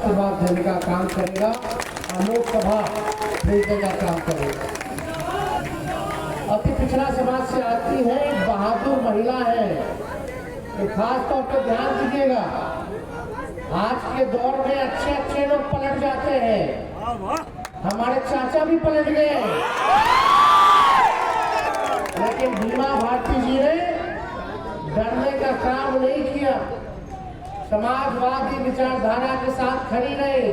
आशीर्वाद देने का काम करेगा और लोकसभा भेजने का काम करेगा। अति पिछड़ा समाज से आती है, एक बहादुर महिला है, तो खास तौर पर ध्यान दीजिएगा। आज के दौर में अच्छे अच्छे लोग पलट जाते हैं, हमारे चाचा भी पलट गए, लेकिन बीमा भारती जी ने डरने का काम नहीं किया, समाजवादी विचारधारा के साथ खड़ी रही।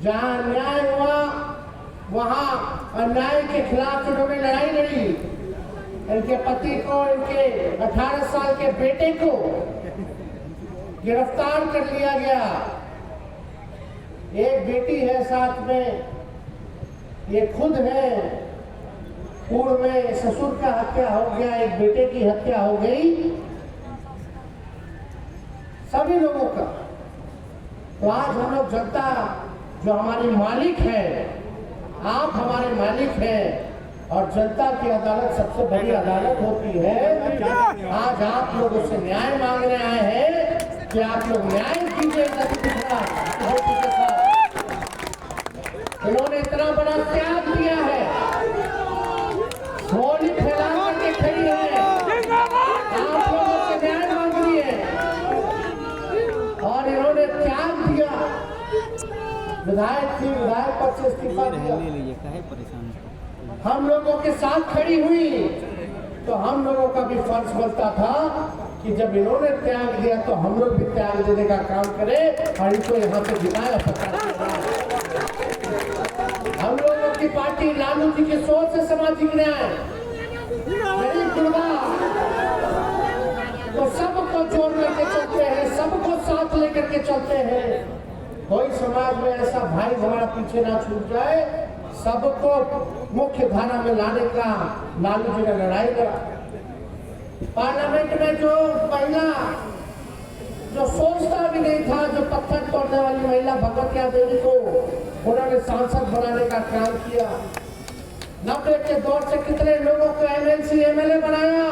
जहां अन्याय हुआ वहां अन्याय के खिलाफ उन्होंने लड़ाई लड़ी। इनके पति को, इनके 18 साल के बेटे को गिरफ्तार कर लिया गया। एक बेटी है साथ में, ये खुद है। पूर्व में ससुर का हत्या हो गया, एक बेटे की हत्या हो गई, सभी लोगों का। तो आज हम लोग जनता जो हमारी मालिक है, आप हमारे मालिक हैं, और जनता की अदालत सबसे बड़ी अदालत होती है। आज आप लोगों से न्याय मांगने आए हैं कि आप लोग न्याय कीजिए। उन्होंने इतना बड़ा त्याग दिया है, होली फैला करके खड़ी है, आप लोगों से न्याय मांग रही है, और इन्होंने त्याग दिया। विधायक थी, विधायक पद से इस्तीफा दिया, हम लोगों के साथ खड़ी हुई, तो हम लोगों का भी फर्ज बनता था कि जब इन्होंने त्याग दिया तो हम लोग भी त्याग देने का काम करें और इनको यहाँ से जिताया। हम लोगों की पार्टी लालू जी की सोच से सामाजिक न्याय, गरीब गुरबा तो सबको जोड़ करके चलते हैं, सबको साथ लेकर के चलते हैं। कोई समाज में ऐसा भाई हमारा पीछे ना छूट जाए, सबको मुख्य धारा में लाने का लालू जी ने लड़ाई लड़ा। पार्लियामेंट में जो महिला जो सोचता भी नहीं था, जो पत्थर तोड़ने वाली महिला भगवतिया देवी को उन्होंने सांसद बनाने का काम किया। 90 के दौर से कितने लोगों को एमएलसी एमएलए बनाया,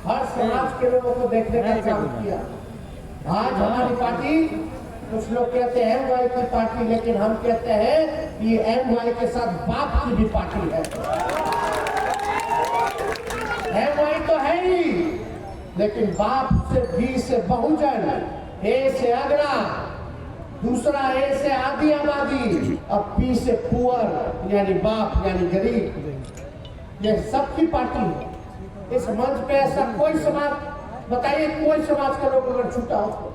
हर समाज के लोगों को देखने का काम किया। आज हमारी पार्टी, कुछ लोग कहते हैं एमवाई की पार्टी, लेकिन हम कहते हैं कि एमवाई के साथ बाप की भी पार्टी है। एमवाई तो है ही, लेकिन बाप से बी से बहुजन, ए से अगड़ा, दूसरा ए से आधी आबादी, अब पी से पुअर यानी बाप यानी गरीब, ये सबकी पार्टी है। इस मंच पे ऐसा कोई समाज, बताइए कोई समाज का लोग अगर छूटा हो,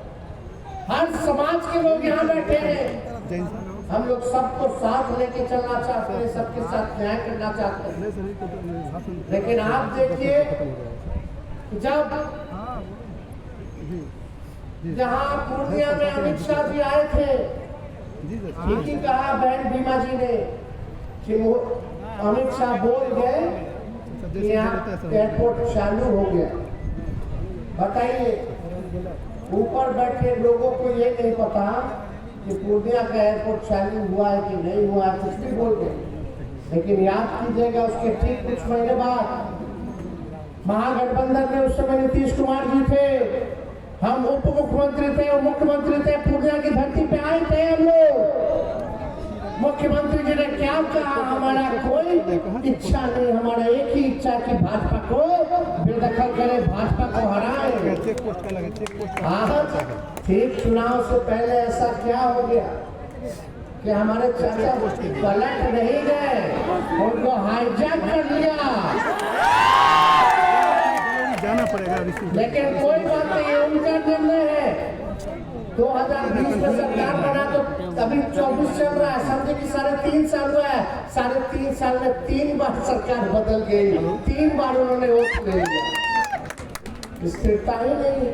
हर समाज के लोग यहाँ बैठे हैं। हम लोग सबको साथ लेके चलना चाहते हैं, सबके साथ न्याय करना चाहते हैं। लेकिन आप देखिए, जब जहाँ पूर्णिया में अमित शाह जी आए थे, ठीक ही कहा बहन बीमा जी ने कि अमित शाह बोल गए कि यहाँ एयरपोर्ट चालू हो गया। बताइए, ऊपर बैठे लोगों को ये नहीं पता कि पूर्णिया का एयरपोर्ट चालू हुआ है कि नहीं हुआ है, कुछ भी बोल गए। लेकिन याद कीजिएगा, उसके ठीक कुछ महीने बाद महागठबंधन में उस समय नीतीश कुमार जी थे, हम उप मुख्यमंत्री थे और मुख्यमंत्री थे, पूर्णिया की धरती पे आए थे हम लोग। मुख्यमंत्री जी ने क्या कहा, हमारा कोई इच्छा नहीं, हमारा एक ही इच्छा कि भाजपा को बेदखल करे, भाजपा को हराए। ठीक चुनाव से पहले ऐसा क्या हो गया कि हमारे चाचा पलट नहीं गए, उनको हाईजैक कर लिया। जाना पड़ेगा। लेकिन कोई बात नहीं, उनका निर्णय है। 2020 में सरकार बना तो अभी 24 चल रहा है, समझे कि 3.5 साल हुआ है। 3.5 साल में 3 बार सरकार बदल गई, 3 बार उन्होंने वोट ले लिया, स्थिरता ही नहीं है।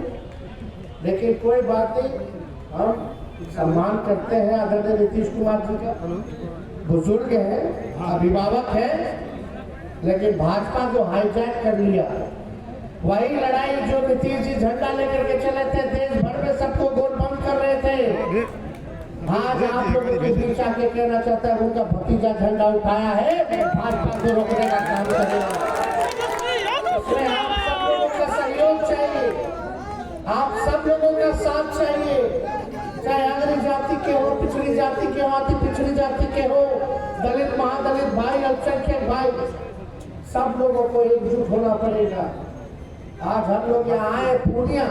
लेकिन कोई बात नहीं, हम सम्मान करते हैं आदरणीय नीतीश कुमार जी का, बुजुर्ग है, अभिभावक है, लेकिन भाजपा जो हाईजैक कर लिया, वही लड़ाई जो नीतीश जी झंडा लेकर के चले थे, देश भर में सबको गोल बंद कर रहे थे। आज आप लोगों के बीच आके कहना चाहता है उनका भतीजा झंडा उठाया है, भाजपा को रोकने का काम करेगा। इसमें आप सब लोगों का सहयोग चाहिए, आप सब लोगों का साथ चाहिए, चाहे अंग्रेज जाति के हो, पिछड़ी जाति के हो, अति पिछड़ी जाति के हो, दलित महादलित भाई, अल्पसंख्यक भाई, सब लोगों को एकजुट होना पड़ेगा। आज हम लोग यहाँ आए पूर्णिया,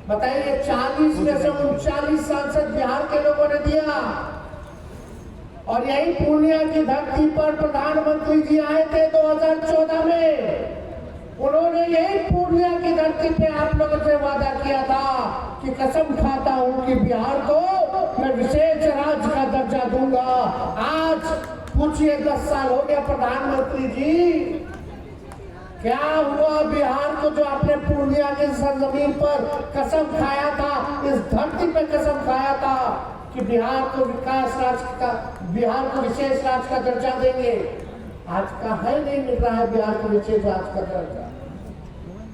बताइए 40 में से 39 सांसद बिहार के लोगों ने दिया, और यही पूर्णिया की धरती पर प्रधानमंत्री जी आए थे 2014 में। उन्होंने यही पूर्णिया की धरती पे आप लोगों से वादा किया था कि कसम खाता हूं कि बिहार को मैं विशेष राज्य का दर्जा दूंगा। आज पूछिए 10 साल हो गया प्रधानमंत्री जी, क्या हुआ बिहार को जो आपने पूर्णिया के सरजमीन पर कसम खाया था, इस धरती पे कसम खाया था कि बिहार को विकास राज्य का, बिहार को विशेष राज्य का दर्जा देंगे। आज का है नहीं मिल रहा है बिहार को विशेष राज्य का दर्जा।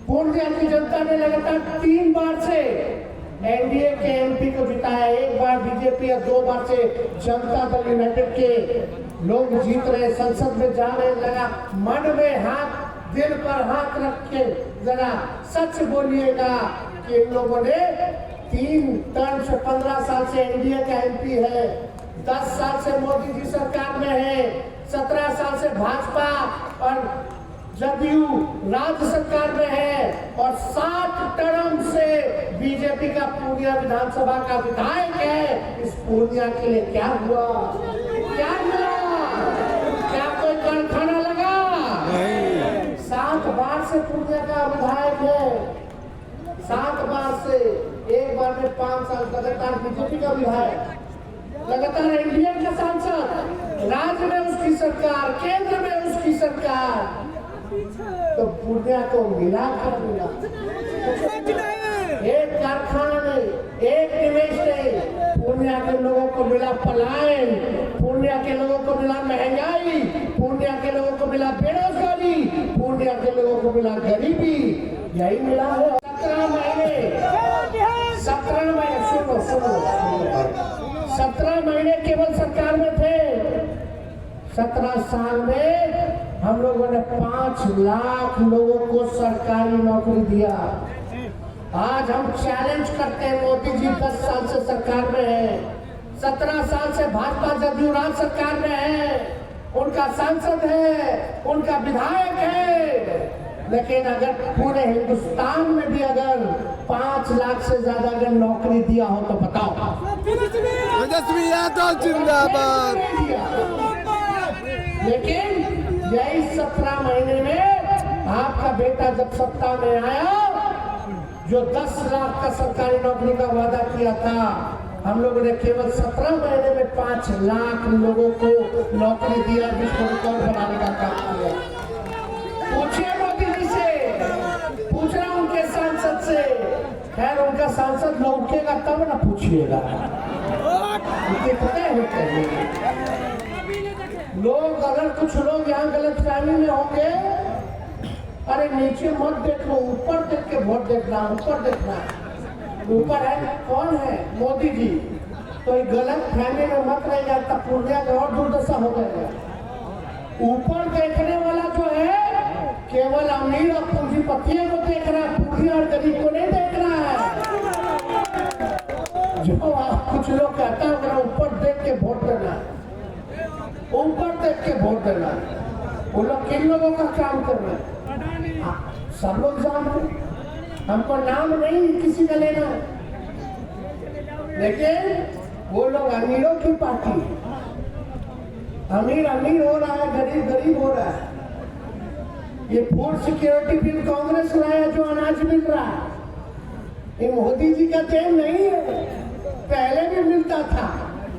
पूर्णिया की जनता ने लगातार 3 बार से एनडीए के एमपी को जिताया, 1 बार बीजेपी और 2 बार से जनता दल यूनाइटेड के लोग जीत रहे, संसद में जा रहे। लगा मन में हाथ, दिल पर हाथ रख के जरा सच बोलिएगा कि इन लोगों ने 3 टर्म से 15 साल से एनडीए का एमपी है, 10 साल से मोदी जी सरकार में है, 17 साल से भाजपा और जदयू राज्य सरकार में है, और 7 टर्म से बीजेपी का पूर्णिया विधानसभा का विधायक है। इस पूर्णिया के लिए क्या हुआ, क्या मिला, क्या कोई कारखाना लगा? 7 बार से पूर्णिया का विधायक है, 7 बार से, 1 बार में 5 साल लगातार बीजेपी का विधायक, लगातार एनडीए का सांसद, राज्य में उसकी सरकार, केंद्र में उसकी सरकार। तो पूर्णिया को मिला कर मिला, एक कारखाना नहीं, एक निवेश नहीं। पूर्णिया के लोगों को मिला पलायन, पूर्णिया के लोगों को मिला महंगाई, पूर्णिया के लोगों को मिला बेरोजगारी, पूर्णिया के लोगों को मिला गरीबी। यही मिला है 17 महीने, 17 महीने, सुनो 17 महीने केवल सरकार में थे। 17 साल में हम लोगों ने 5 लाख लोगों को सरकारी नौकरी दिया। आज हम चैलेंज करते हैं, मोदी जी 10 साल से सरकार में है, 17 साल से भाजपा जदयू राज्य सरकार में है, उनका सांसद है, उनका विधायक है, लेकिन अगर पूरे हिंदुस्तान में भी अगर 5 लाख से ज्यादा अगर नौकरी दिया हो तो बताओ, तेजस्वी यादव जिंदाबाद। लेकिन यही 17 महीने में आपका बेटा जब सत्ता में आया, जो 10 लाख का सरकारी नौकरी का वादा किया था, हम लोगों ने केवल 17 महीने में 5 लाख लोगों को नौकरी दिया, विश्व रिकॉर्ड बनाने का काम किया। पूछिए मोदी जी से, पूछना उनके सांसद से, खैर उनका सांसद लौटेगा तब ना पूछिएगा, कितने होते हैं लोग। अगर कुछ लोग यहाँ गलत फहमी में होंगे, अरे नीचे मत देखो, ऊपर देख के वोट देखना, ऊपर देखना, ऊपर है कौन है, मोदी जी। तो गलत फहमी में मत रहिएगा, तब पूर्णिया का और दुर्दशा हो जाएगा। ऊपर देखने वाला जो है केवल अमीर और पूंजीपतियों को देख रहा है, पूंजी और गरीब को नहीं देख रहा है। जो आप कुछ लोग कहता है ऊपर देख के वोट देना, ऊपर देख के वोट देना, वो लोग किन लोगों का काम कर रहे हैं? सब लोग जानते, हमको नाम नहीं किसी का लेना, लेकिन वो लोग अमीरों की पार्टी, अमीर अमीर हो रहा है, गरीब गरीब हो रहा है। ये फूड सिक्योरिटी बिल कांग्रेस लाया, जो अनाज मिल रहा है, ये मोदी जी का देन नहीं है, पहले भी मिलता था,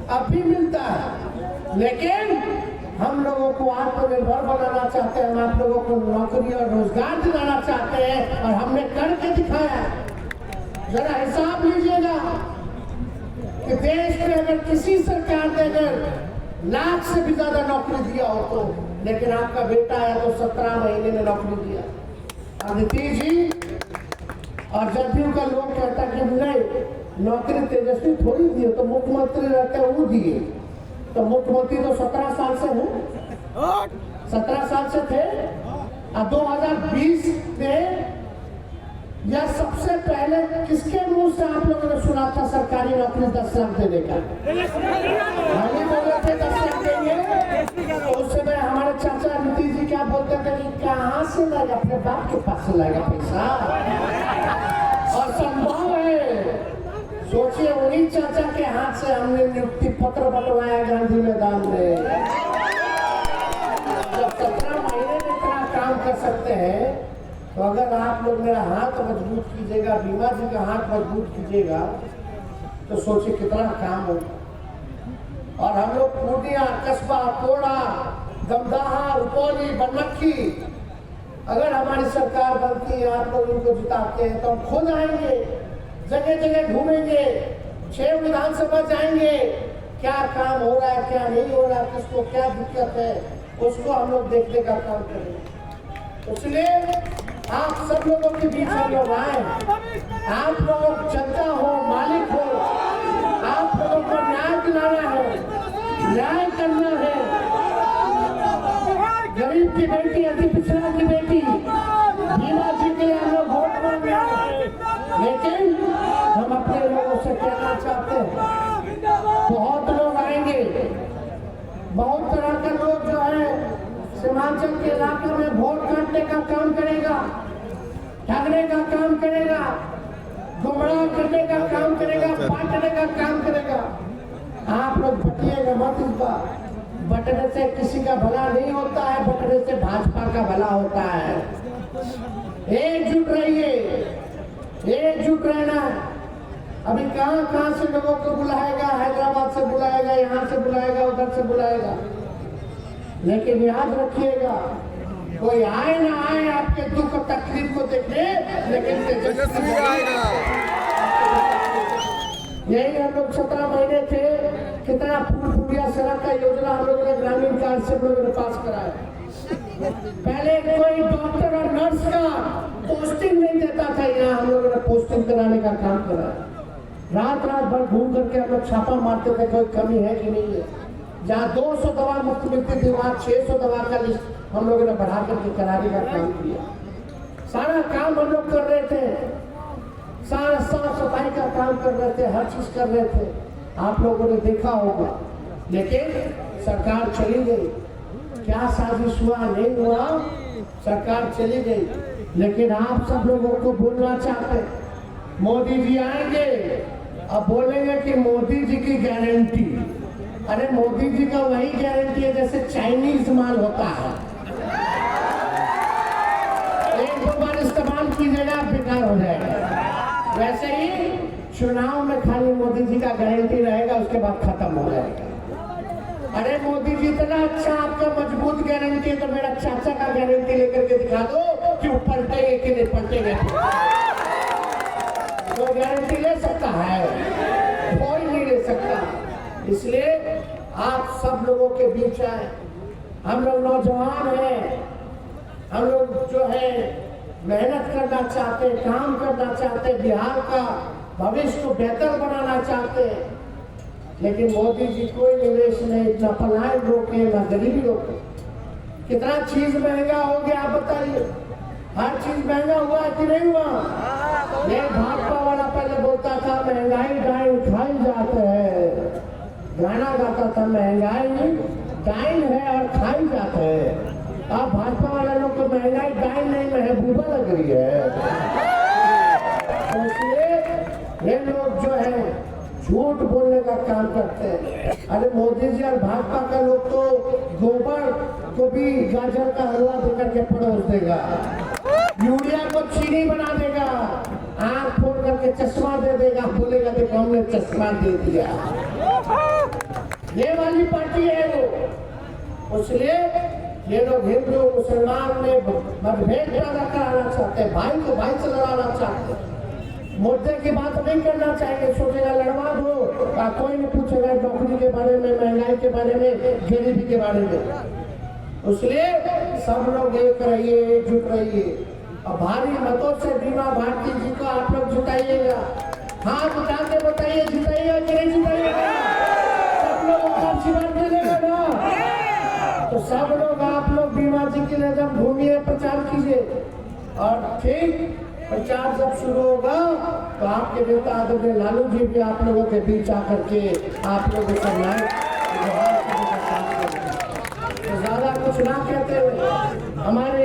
अब भी मिलता है। लेकिन हम लोगों को आत्मनिर्भर बनाना चाहते हैं, हम आप लोगों को नौकरी और रोजगार दिलाना चाहते हैं, और हमने करके दिखाया। जरा हिसाब लीजिएगा कि देश में अगर किसी सरकार ने अगर लाख से भी ज्यादा नौकरी दिया हो तो, लेकिन आपका बेटा आया तो 17 महीने में नौकरी दिया। और नीतीश जी और जदयू का लोग कहता कि नहीं नौकरी तेजस्वी थोड़ी दिए, तो मुख्यमंत्री रहते वो दिए। तो मुख्यमंत्री तो 17 साल से है, 17 साल से थे, और 2020 में या सबसे पहले किसके मुंह से आप लोगों ने सुना था सरकारी नौकरी 10 लाख देने का? हम ही बोले थे 10 लाख देंगे। तो उस समय हमारे चाचा नीतीश जी क्या बोलते थे कि कहाँ से लाएगा, अपने बाप के पास से लाएगा पैसा। और संभव है, सोचिए उन्हीं चाचा के हाथ से हमने नियुक्ति पत्र बंटवाया गांधी मैदान में। जब 17 महीने में इतना काम कर सकते हैं, तो अगर आप लोग मेरा हाथ मजबूत कीजिएगा, बीमा जी का हाथ मजबूत कीजिएगा, तो सोचिए कितना काम होगा। और हम लोग पूर्णिया, कस्बा, कोड़ा, दमदाहा, रुपौली, बनमक्खी, अगर हमारी सरकार बनती है, आप लोग इनको जिताते हैं, तो हम खुद आएंगे, जगह जगह घूमेंगे, 6 विधानसभा जाएंगे, क्या काम हो रहा है, क्या नहीं हो रहा है, किसको क्या दिक्कत है, उसको हम लोग देखने का काम करेंगे। इसलिए आप सब लोगों के बीच हम लोग आए, आप लोग जनता हो, मालिक हो, आप लोगों को न्याय दिलाना है, न्याय करना है। गरीब की बेटी, अति पिछड़ा की बेटी, बीमा जी के लिए हम लोग वोट मांगे हैं। लेकिन हम अपने लोगों से कहना चाहते हैं, बहुत लोग आएंगे, बहुत तरह के लोग जो है सीमांचल के इलाके में वोट काटने का काम करेगा, ठगने का काम करेगा, गुमराह करने का काम करेगा, बांटने का काम करेगा। आप लोग बटिएगा मत इस बार। बटने से किसी का भला नहीं होता है, बटने से भाजपा का भला होता है। एकजुट रहिए, एकजुट रहना। अभी कहां से लोगों को बुलाएगा, हैदराबाद से बुलाएगा, यहाँ से बुलाएगा, उधर से बुलाएगा। लेकिन याद रखिएगा, कोई आए ना आए आपके दुख और तकलीफ को देखने, लेकिन तेजस्वी आएगा। यही हम लोग 17 महीने थे, कितना पूर्णिया सड़क का योजना हम लोगों ने ग्रामीण कार्ड से हम लोगों ने पास कराया। पहले कोई डॉक्टर और नर्स का पोस्टिंग नहीं देता था, यहाँ हम लोगों ने पोस्टिंग कराने का काम कराया। रात भर घूम करके हम लोग छापा मारते थे, कोई कमी है कि नहीं है। जहाँ 200 दवा मुफ्त मिलती थी, वहाँ 600 दवा का लिस्ट हम लोगों ने बढ़ा करके कराने का काम किया। सारा काम हम लोग कर रहे थे, सारा साफ सफाई का काम कर रहे थे, हर चीज कर रहे थे, आप लोगों ने देखा होगा। लेकिन सरकार चली गई, क्या साजिश हुआ नहीं हुआ, सरकार चली गई। लेकिन आप सब लोगों को बोलना चाहते, मोदी जी आएंगे, अब बोलेंगे कि मोदी जी की गारंटी। अरे मोदी जी का वही गारंटी है जैसे चाइनीज माल होता है, एक दो बार इस्तेमाल कीजिएगा बेकार हो जाएगा। वैसे ही चुनाव में खाली मोदी जी का गारंटी रहेगा, उसके बाद खत्म हो जाएगा। अरे मोदी जी इतना अच्छा आपका मजबूत गारंटी है, तो मेरा चाचा का गारंटी लेकर के दिखा दो कि वो पलटेंगे कि नहीं पलटेंगे। तो गारंटी ले सकता है, कोई नहीं ले सकता। इसलिए आप सब लोगों के बीच आए, हम लोग नौजवान हैं, हम लोग जो है मेहनत करना चाहते, काम करना चाहते, बिहार का भविष्य को बेहतर बनाना चाहते हैं। लेकिन मोदी जी कोई निवेश नहीं, ना पलायन रोके, ना गरीबी रोके। कितना चीज महंगा हो गया आप बताइए, हर चीज महंगा हुआ कि नहीं हुआ। ये भाजपा वाला पहले बोलता था महंगाई डाइन खाई जाते हैं, गाना गाता था महंगाई डाइन है और खाई जाते हैं। अब भाजपा वाले लोग को महंगाई डाइन नहीं महबूबा लग रही है। तो इसलिए ये लोग जो है झूठ बोलने का काम करते हैं। अरे मोदी जी और भाजपा का लोग तो गोबर को भी गाजर का हलवा देकर के परोस देगा, यूरिया को चीनी बना देगा, आंख फोड़ करके चश्मा दे देगा, बोलेगा देखो हमने चश्मा दे दिया। ये वाली पार्टी है वो। इसलिए ये लोग हिंदू मुसलमान में मतभेद पैदा कराना चाहते हैं, भाई को भाई से लड़ाना चाहते हैं। मुद्दे की बात नहीं करना चाहिए, सोचेगा लड़वा दो, कोई नहीं पूछेगा नौकरी के बारे में, महंगाई के बारे में, गरीबी के बारे में। इसलिए सब लोग एक रहिए, एकजुट रहिए और भारी मतों से बीमा भारती जी को आप लोग जिताइएगा। हाथ उठा के बताइए जिताइएगा कि नहीं जिताइएगा। सब लोग आशीर्वाद मिलेगा ना, तो सब लोग आप लोग बीमा जी के लिए जब घूमिए, प्रचार कीजिए। और ठीक प्रचार जब शुरू होगा तो आपके नेता आदरणीय लालू जी भी आप लोगों के बीच आकर के आप लोगों से न्याय तो ज्यादा कुछ ना कहते हुए हमारे